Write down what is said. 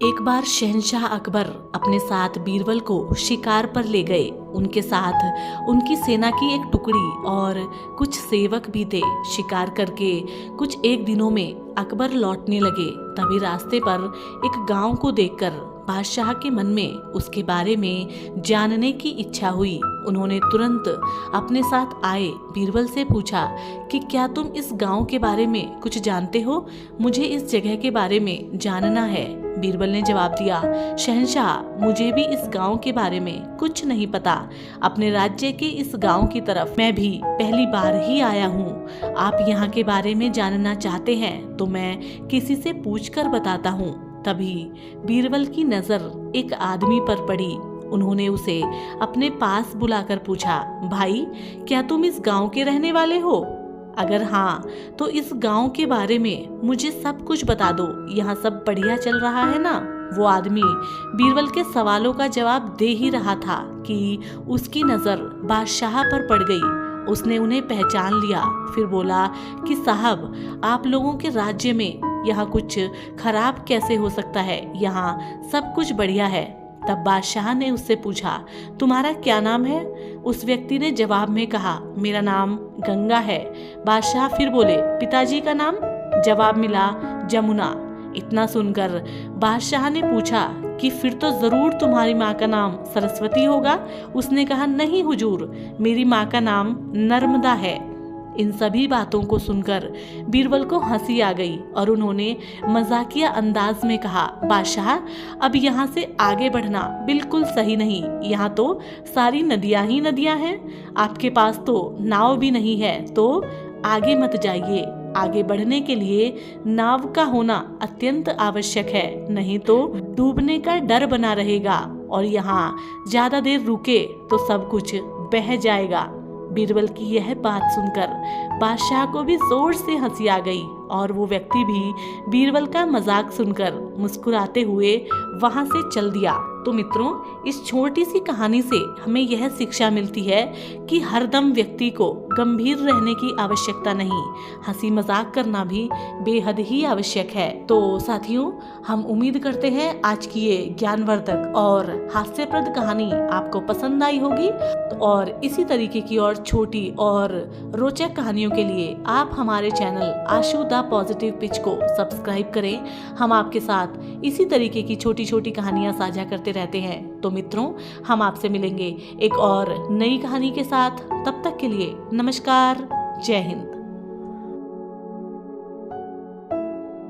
एक बार शहंशाह अकबर अपने साथ बीरबल को शिकार पर ले गए। उनके साथ उनकी सेना की एक टुकड़ी और कुछ सेवक भी थे। शिकार करके कुछ एक दिनों में अकबर लौटने लगे। तभी रास्ते पर एक गांव को देखकर बादशाह के मन में उसके बारे में जानने की इच्छा हुई। उन्होंने तुरंत अपने साथ आए बीरबल से पूछा कि क्या तुम इस गांव के बारे में कुछ जानते हो? मुझे इस जगह के बारे में जानना है। बीरबल ने जवाब दिया, शहंशाह, मुझे भी इस गांव के बारे में कुछ नहीं पता। अपने राज्य के इस गांव की तरफ मैं भी पहली बार ही आया हूँ। आप यहाँ के बारे में जानना चाहते हैं तो मैं किसी से पूछकर बताता हूँ। तभी बीरबल की नजर एक आदमी पर पड़ी। उन्होंने उसे अपने पास बुलाकर पूछा, भाई, क्या तुम इस गांव के रहने वाले हो? अगर हाँ तो इस गांव के बारे में मुझे सब कुछ बता दो। यहाँ सब बढ़िया चल रहा है ना? वो आदमी बीरबल के सवालों का जवाब दे ही रहा था कि उसकी नजर बादशाह पर पड़ गई। उसने उन्हें पहचान लिया। फिर बोला कि साहब, आप लोगों के राज्य में यहाँ कुछ खराब कैसे हो सकता है? यहाँ सब कुछ बढ़िया है। तब बादशाह ने उससे पूछा, तुम्हारा क्या नाम है? उस व्यक्ति ने जवाब में कहा, मेरा नाम गंगा है। बादशाह फिर बोले, पिताजी का नाम? जवाब मिला, जमुना। इतना सुनकर बादशाह ने पूछा कि फिर तो जरूर तुम्हारी माँ का नाम सरस्वती होगा। उसने कहा, नहीं हुजूर, मेरी माँ का नाम नर्मदा है। इन सभी बातों को सुनकर बीरबल को हंसी आ गई और उन्होंने मजाकिया अंदाज में कहा, बादशाह, अब यहाँ से आगे बढ़ना बिल्कुल सही नहीं। यहाँ तो सारी नदियाँ ही नदियाँ हैं। आपके पास तो नाव भी नहीं है, तो आगे मत जाइए। आगे बढ़ने के लिए नाव का होना अत्यंत आवश्यक है, नहीं तो डूबने का डर बना रहेगा और यहाँ ज्यादा देर रुके तो सब कुछ बह जाएगा। बीरबल की यह बात सुनकर बादशाह को भी जोर से हंसी आ गई और वो व्यक्ति भी बीरबल का मजाक सुनकर मुस्कुराते हुए वहां से चल दिया। तो मित्रों, इस छोटी सी कहानी से हमें यह शिक्षा मिलती है कि हरदम व्यक्ति को गंभीर रहने की आवश्यकता नहीं, हंसी मजाक करना भी बेहद ही आवश्यक है। तो साथियों, हम उम्मीद करते हैं आज की ये ज्ञानवर्धक और हास्यप्रद कहानी आपको पसंद आई होगी। और इसी तरीके की और छोटी और रोचक कहानियों के लिए आप हमारे channel Ashu the positive pitch को सब्सक्राइब करें। हम आपके साथ इसी तरीके की छोटी छोटी कहानियां साझा करते रहते हैं। तो मित्रों, हम आपसे मिलेंगे एक और नई कहानी के साथ। तब तक के लिए नमस्कार, जय हिंद।